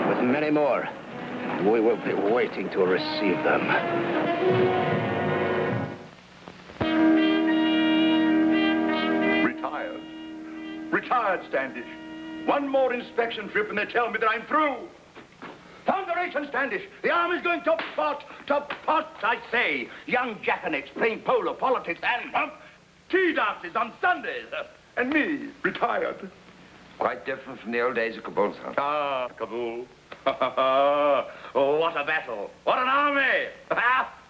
With many more. We will be waiting to receive them. Retired. Retired, Standish. One more inspection trip and they tell me that I'm through. Thunderation, Standish. The army's going to pot, I say. Young jackanapes playing polo, politics, and tea dances on Sundays. And me, retired. Quite different from the old days of Kabul, sir. Ah, Kabul. Oh, what a battle. What an army.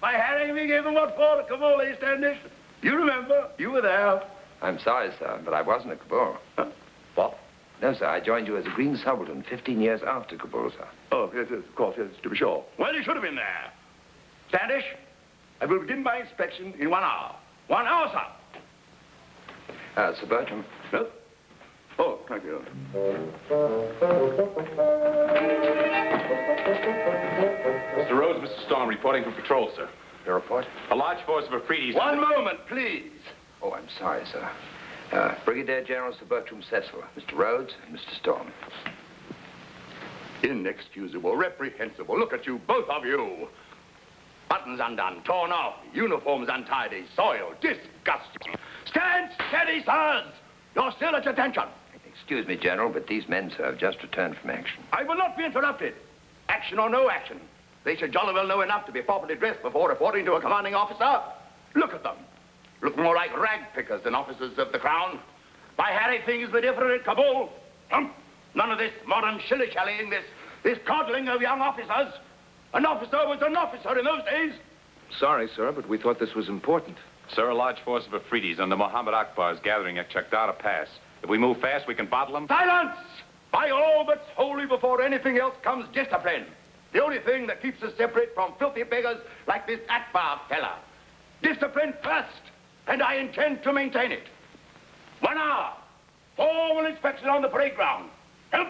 By Harry, we gave them what for at Kabul, eh, Standish? You remember? You were there. I'm sorry, sir, but I wasn't at Kabul. Huh? What? No, sir, I joined you as a Green Subaltern 15 years after Kabul, sir. Oh, yes, of course, yes, to be sure. Well, you should have been there. Standish, I will begin my inspection in 1 hour. 1 hour, sir. Sir Bertram. Yes? Oh, thank you. Mr. Rhodes, Mr. Storm, reporting from patrol, sir. Your report? A large force of Afridi's... One moment, please. Oh, I'm sorry, sir. Brigadier General Sir Bertram Cecil, Mr. Rhodes, and Mr. Storm. Inexcusable, reprehensible. Look at you, both of you. Buttons undone, torn off, uniforms untidy, soiled, disgusting. Stand steady, sirs. You're still at attention. Excuse me, General, but these men, sir, have just returned from action. I will not be interrupted. Action or no action. They should jolly well know enough to be properly dressed before reporting to a commanding officer. Look at them. Look more like rag pickers than officers of the Crown. By Harry, things were different at Kabul. None of this modern shilly-shallying, this coddling of young officers. An officer was an officer in those days. Sorry, sir, but we thought this was important. Sir, a large force of Afridi's under Mohammed Akbar is gathering at Chakdara Pass. If we move fast, we can bottle them. Silence! By all that's holy, before anything else comes discipline. The only thing that keeps us separate from filthy beggars like this Akbar fella. Discipline first, and I intend to maintain it. 1 hour. Formal inspection on the parade ground. Help!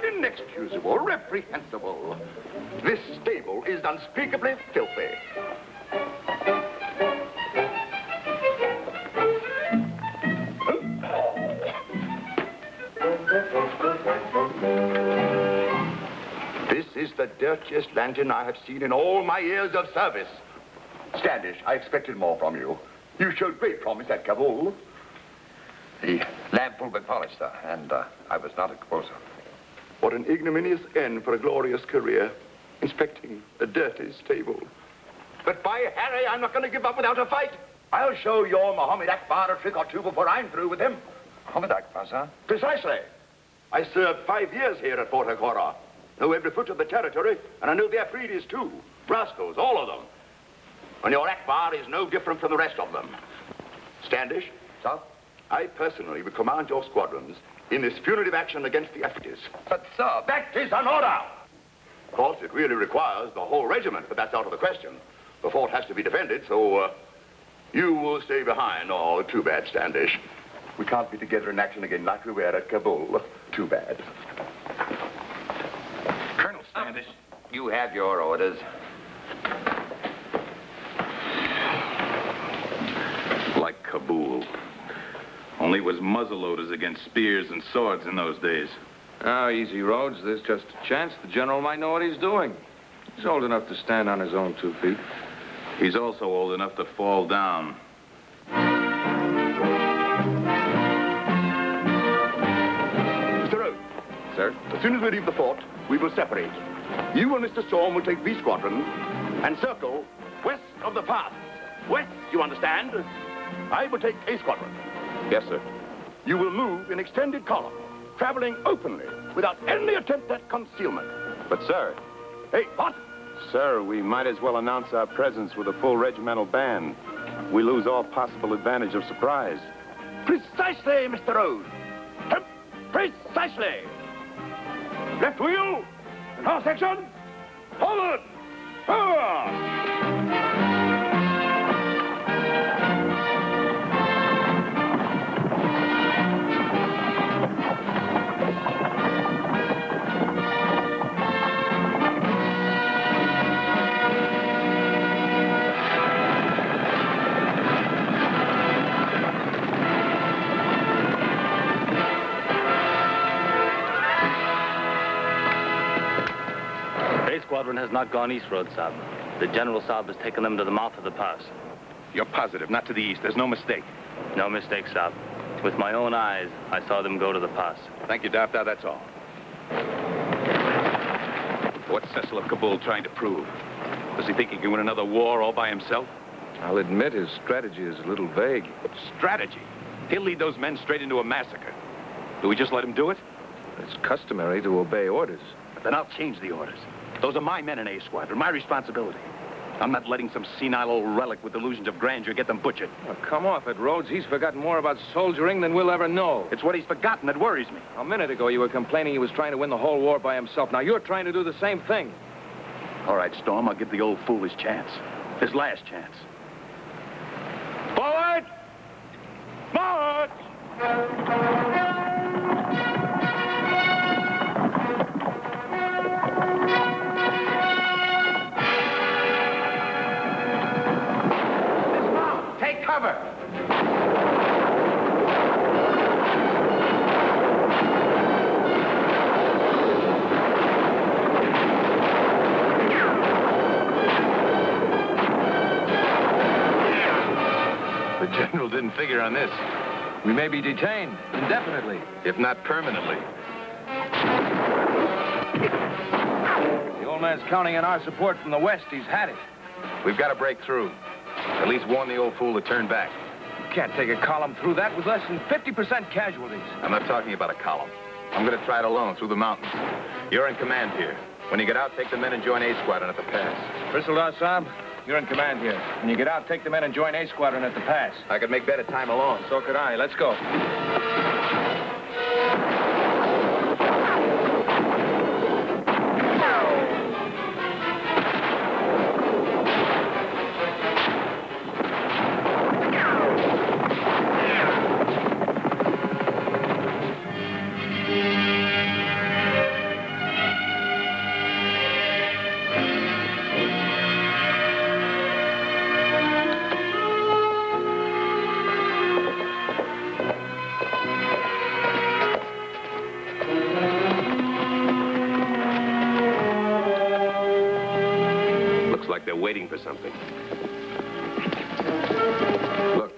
Inexcusable, reprehensible. This stable is unspeakably filthy. This is the dirtiest lantern I have seen in all my years of service. Standish, I expected more from you. You showed great promise at Kabul. The lamp will be polished, sir, and I was not at Kabul, sir. What an ignominious end for a glorious career, inspecting a dirty stable. But by Harry, I'm not going to give up without a fight. I'll show your Mohammed Akbar a trick or two before I'm through with him. Mohammed Akbar, sir? Precisely. I served 5 years here at Fort Haqara. Know every foot of the territory, and I know the Afridis too. Rascals, all of them. And your Akbar is no different from the rest of them. Standish? Sir? I personally will command your squadrons in this punitive action against the Afridis. But, sir... That is an order! Of course, it really requires the whole regiment, but that's out of the question. The fort has to be defended, so you will stay behind. Oh, too bad, Standish. We can't be together in action again like we were at Kabul. Too bad. Colonel Standish. You have your orders. Like Kabul. Only it was muzzleloaders against spears and swords in those days. Oh, easy, Rhodes. There's just a chance the general might know what he's doing. He's old enough to stand on his own 2 feet. He's also old enough to fall down. Mr. Rhodes. Sir? As soon as we leave the fort, we will separate. You and Mr. Storm will take B Squadron and circle west of the pass. West, you understand? I will take A Squadron. Yes, sir. You will move in extended column, traveling openly, without any attempt at concealment. But, sir... Hey, what? Sir, we might as well announce our presence with a full regimental band. We lose all possible advantage of surprise. Precisely, Mr. Rhodes. Precisely. Left wheel, and half section, forward, forward. Squadron has not gone east, Road Saab. The General Saab has taken them to the mouth of the pass. You're positive, not to the east. There's no mistake. No mistake, Saab. With my own eyes, I saw them go to the pass. Thank you, Daftar, that's all. What's Cecil of Kabul trying to prove? Does he think he can win another war all by himself? I'll admit his strategy is a little vague. Strategy? He'll lead those men straight into a massacre. Do we just let him do it? It's customary to obey orders. Then I'll change the orders. Those are my men in A Squadron, my responsibility. I'm not letting some senile old relic with delusions of grandeur get them butchered. Oh, come off it, Rhodes. He's forgotten more about soldiering than we'll ever know. It's what he's forgotten that worries me. A minute ago, you were complaining he was trying to win the whole war by himself. Now you're trying to do the same thing. All right, Storm, I'll give the old fool his chance. His last chance. Forward! March! Take cover. The general didn't figure on this. We may be detained indefinitely. If not permanently. The old man's counting on our support from the west. He's had it. We've got to break through. At least warn the old fool to turn back. You can't take a column through that with less than 50% casualties. I'm not talking about a column. I'm going to try it alone through the mountains. You're in command here. When you get out, take the men and join A Squadron at the pass. Bristledar, Saab, you're in command here. When you get out, take the men and join A Squadron at the pass. I could make better time alone. So could I. Let's go. They're waiting for something. Look.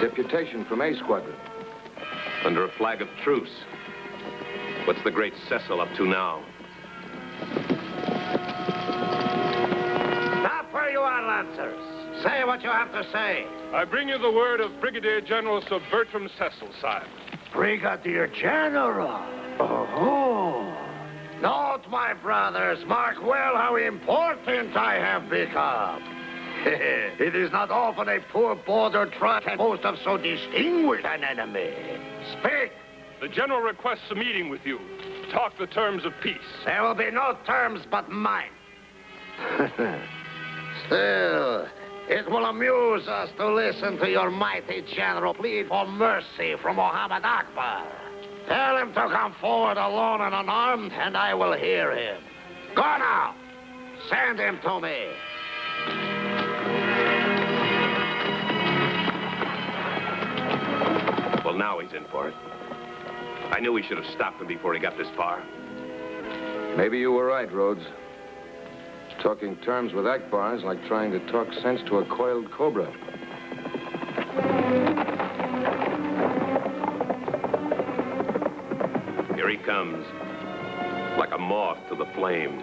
Deputation from A Squadron. Under a flag of truce. What's the great Cecil up to now? Stop where you are, Lancers. Say what you have to say. I bring you the word of Brigadier General Sir Bertram Cecil, sire. Brigadier General. Oh. Note, my brothers, mark well how important I have become. It is not often a poor border tribe can boast of so distinguished an enemy. Speak. The general requests a meeting with you. Talk the terms of peace. There will be no terms but mine. Still, it will amuse us to listen to your mighty general plead for mercy from Muhammad Akbar. Tell him to come forward alone and unarmed, and I will hear him. Go now. Send him to me. Well, now he's in for it. I knew we should have stopped him before he got this far. Maybe you were right, Rhodes. Talking terms with Akbar is like trying to talk sense to a coiled cobra. Here he comes, like a moth to the flame.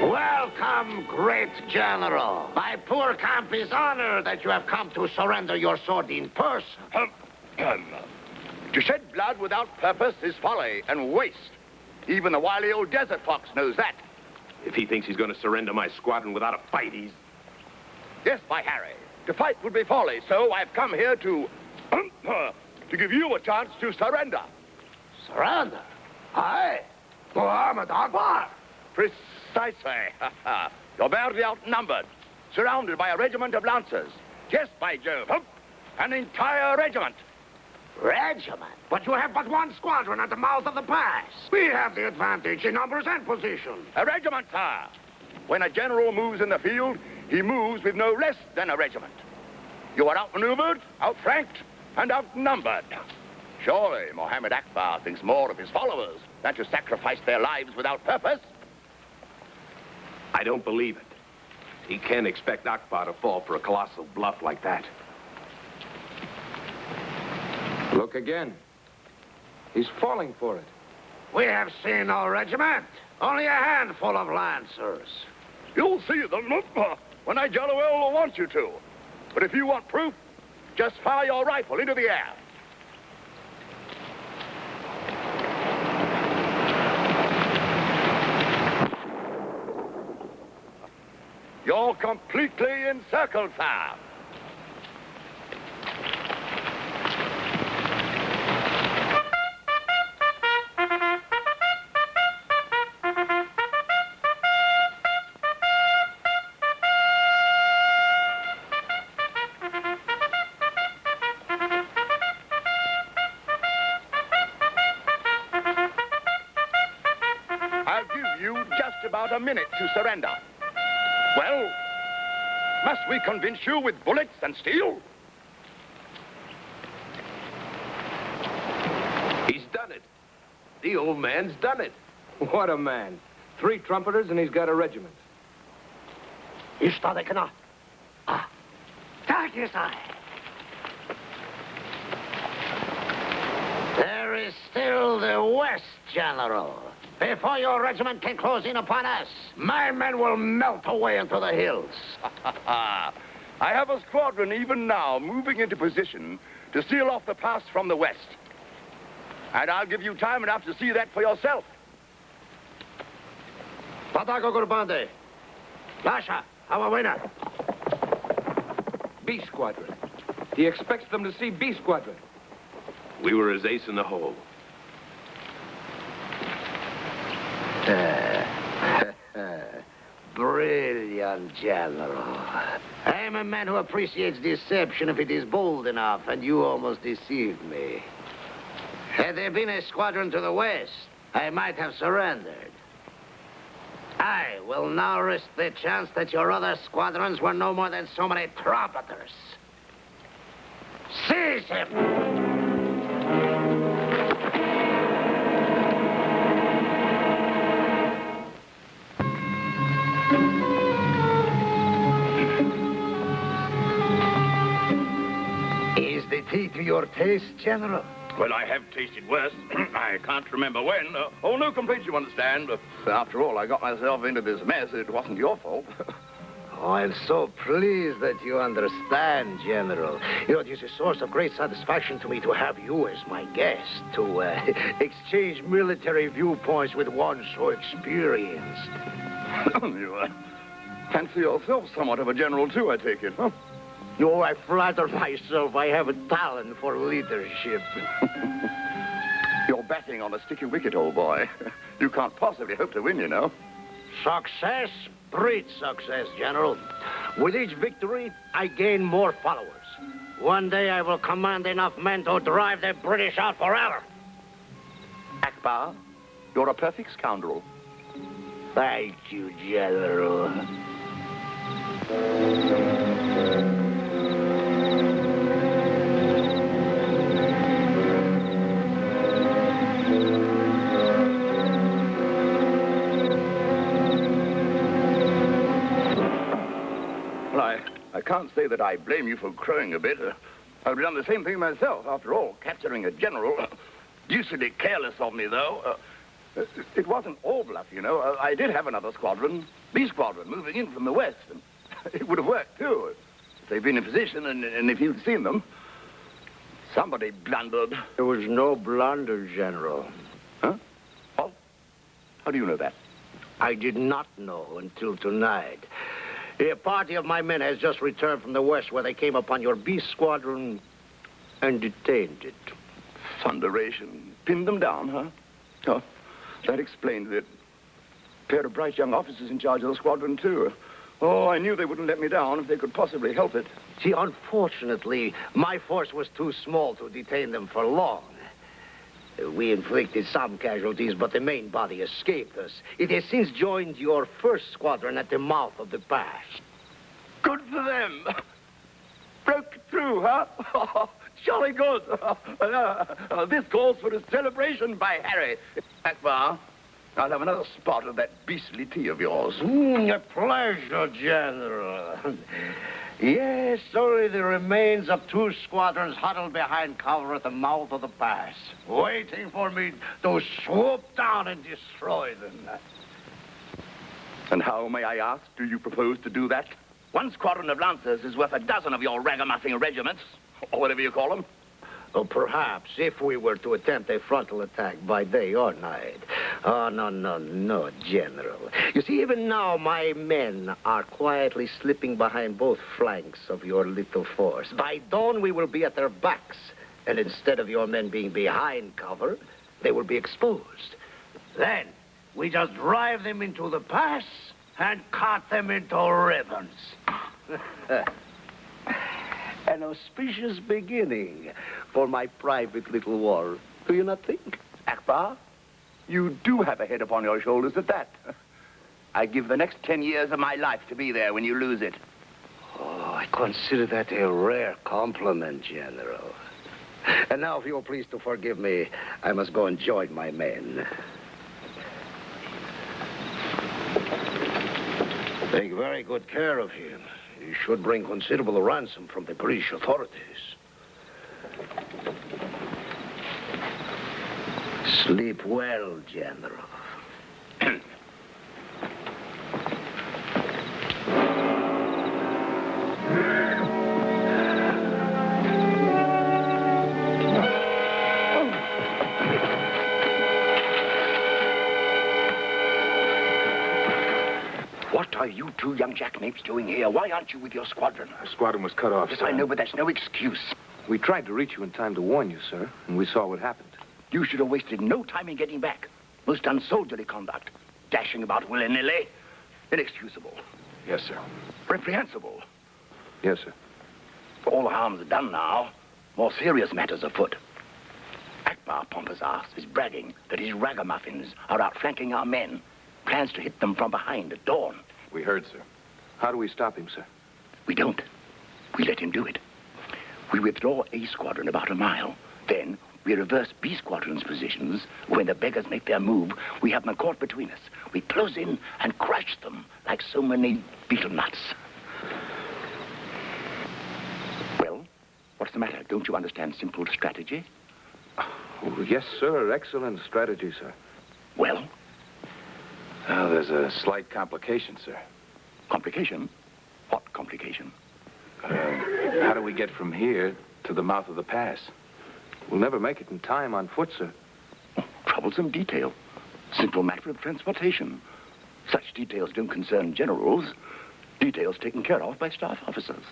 Welcome, great general. My poor camp is honored that you have come to surrender your sword in person. To shed blood without purpose is folly and waste. Even the wily old desert fox knows that. If he thinks he's going to surrender my squadron without a fight, he's... Yes, my Harry. To fight would be folly, so I've come here to give you a chance to surrender. Surrender? I? Muhammad Akbar? Precisely. You're badly outnumbered, surrounded by a regiment of Lancers. Yes, by Jove, an entire regiment. Regiment? But you have but one squadron at the mouth of the pass. We have the advantage in numbers and position. A regiment, sir. When a general moves in the field, he moves with no less than a regiment. You are outmaneuvered, outflanked, and outnumbered. Surely Mohammed Akbar thinks more of his followers than to sacrifice their lives without purpose. I don't believe it. He can't expect Akbar to fall for a colossal bluff like that. Look again. He's falling for it. We have seen no regiment. Only a handful of Lancers. You'll see them when I jolly well want you to. But if you want proof, just fire your rifle into the air. You're completely encircled, sir. I'll give you just about a minute to surrender. Well, must we convince you with bullets and steel? He's done it. The old man's done it. What a man. 3 trumpeters and he's got a regiment. There is still the West, General. Before your regiment can close in upon us, my men will melt away into the hills. I have a squadron even now moving into position to seal off the pass from the west. And I'll give you time enough to see that for yourself. Patago Gurbande. Lasha, our winner. B Squadron. He expects them to see B Squadron. We were his ace in the hole. Brilliant, General. I am a man who appreciates deception if it is bold enough, and you almost deceived me. Had there been a squadron to the west, I might have surrendered. I will now risk the chance that your other squadrons were no more than so many trumpeters. Seize him! Is the tea to your taste, General? Well, I have tasted worse. I can't remember when. Oh, no complaints, you understand. After all, I got myself into this mess. It wasn't your fault. Oh, I'm so pleased that you understand, General. You know, it is a source of great satisfaction to me to have you as my guest, to exchange military viewpoints with one so experienced. You fancy yourself somewhat of a general, too, I take it, huh? Oh, I flatter myself I have a talent for leadership. You're batting on a sticky wicket, old boy. You can't possibly hope to win, you know. Success breeds success, General. With each victory, I gain more followers. One day I will command enough men to drive the British out forever. Akbar, you're a perfect scoundrel. Thank you, General. I can't say that I blame you for crowing a bit. I'd have done the same thing myself. After all, capturing a general. Deucedly careless of me, though. It wasn't all bluff, you know. I did have another squadron, B Squadron, moving in from the west. And it would have worked, too, if they'd been in position and if you'd seen them. Somebody blundered. There was no blunder, General. Huh? What? How do you know that? I did not know until tonight. A party of my men has just returned from the west where they came upon your B Squadron and detained it. Thunderation. Pinned them down, huh? Oh, that explains it. A pair of bright young officers in charge of the squadron, too. Oh, I knew they wouldn't let me down if they could possibly help it. See, unfortunately, my force was too small to detain them for long. We inflicted some casualties, but the main body escaped us. It has since joined your first squadron at the mouth of the pass. Good for them. Broke through, huh? Jolly good. This calls for a celebration by Harry. Akbar, I'll have another spot of that beastly tea of yours. A pleasure, General. Yes, only the remains of 2 squadrons huddled behind cover at the mouth of the pass, waiting for me to swoop down and destroy them. And how, may I ask, do you propose to do that? 1 squadron of Lancers is worth a dozen of your ragamuffin regiments, or whatever you call them. Oh, perhaps, if we were to attempt a frontal attack by day or night. Oh, no, General. You see, even now, my men are quietly slipping behind both flanks of your little force. By dawn, we will be at their backs. And instead of your men being behind cover, they will be exposed. Then, we just drive them into the pass and cut them into ribbons. An auspicious beginning for my private little war. Do you not think? Akbar, you do have a head upon your shoulders at that. I give the next 10 years of my life to be there when you lose it. Oh, I consider that a rare compliment, General. And now, if you'll please to forgive me, I must go and join my men. Take very good care of him. He should bring considerable ransom from the British authorities. Sleep well, General. What are you 2 young jackanapes doing here? Why aren't you with your squadron? Our squadron was cut off, Yes, sir. I know, but that's no excuse. We tried to reach you in time to warn you, sir, and we saw what happened. You should have wasted no time in getting back. Most unsoldierly conduct. Dashing about willy-nilly. Inexcusable. Yes, sir. Reprehensible. Yes, sir. All harm's done now. More serious matters afoot. Akbar, pompous ass, is bragging that his ragamuffins are outflanking our men. Plans to hit them from behind at dawn. We heard, sir. How do we stop him, sir? We don't. We let him do it. We withdraw A Squadron about a mile. Then we reverse B Squadron's positions. When the beggars make their move, we have them caught between us. We close in and crush them like so many beetle nuts. Well, what's the matter? Don't you understand simple strategy? Oh, yes, sir. Excellent strategy, sir. Well, Well, there's a slight complication, sir. complication? What complication? How do we get from here to the mouth of the pass? We'll never make it in time on foot, sir. Troublesome detail. Simple matter of transportation. Such details don't concern generals. Details taken care of by staff officers.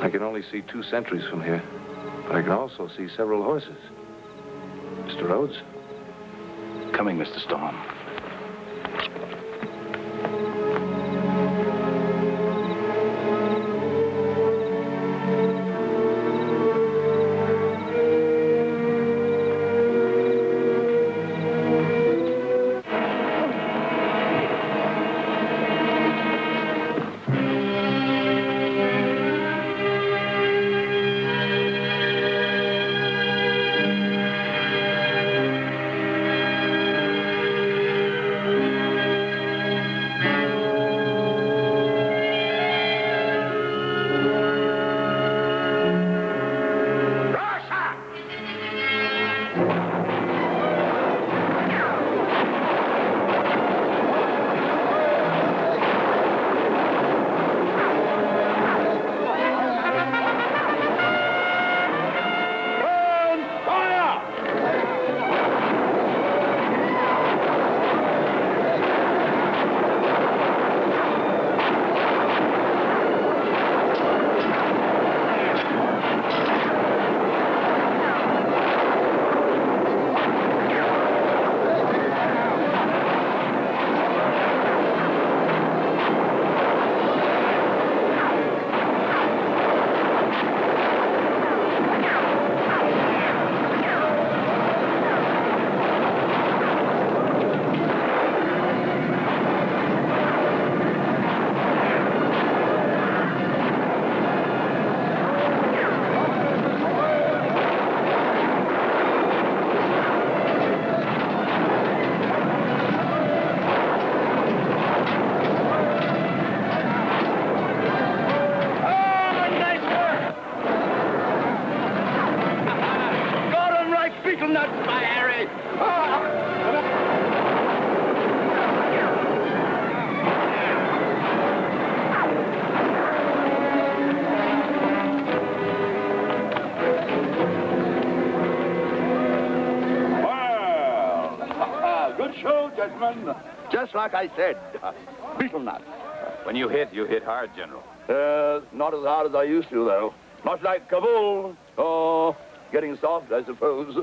I can only see 2 sentries from here, but I can also see several horses. Mr. Rhodes? Coming, Mr. Storm. gentlemen. Just like I said, beetle nut. When you hit hard, General. Not as hard as I used to, though. Not like Kabul. Oh, getting soft, I suppose.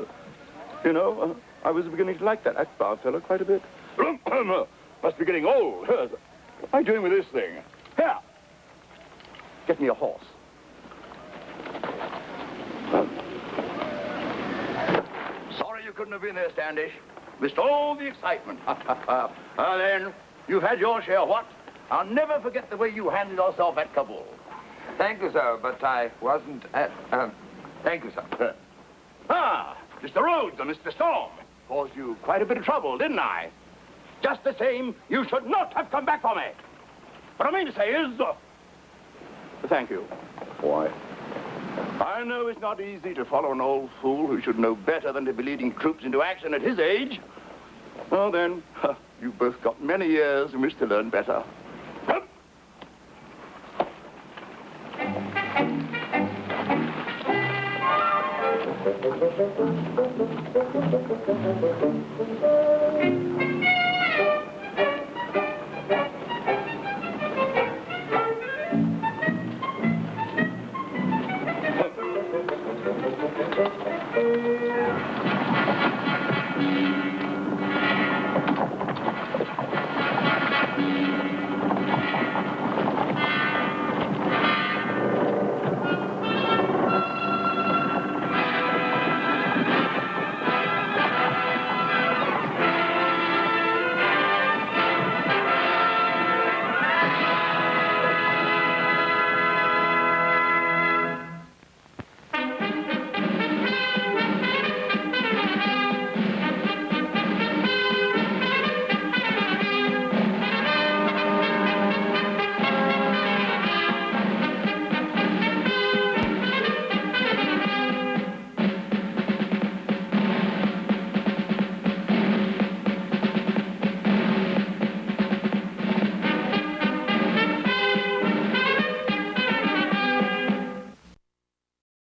You know, I was beginning to like that Akbar fellow quite a bit. Must be getting old. What am I doing with this thing? Here. Get me a horse. Sorry you couldn't have been there, Standish. Missed all the excitement. Then, you've had your share, what? I'll never forget the way you handled yourself at Kabul. Thank you, sir, but I wasn't at... thank you, sir. Mr. Rhodes and Mr. Storm. Caused you quite a bit of trouble, didn't I? Just the same, you should not have come back for me. What I mean to say is... thank you. Why? I know it's not easy to follow an old fool who should know better than to be leading troops into action at his age. Well, then, you've both got many years in which to learn better.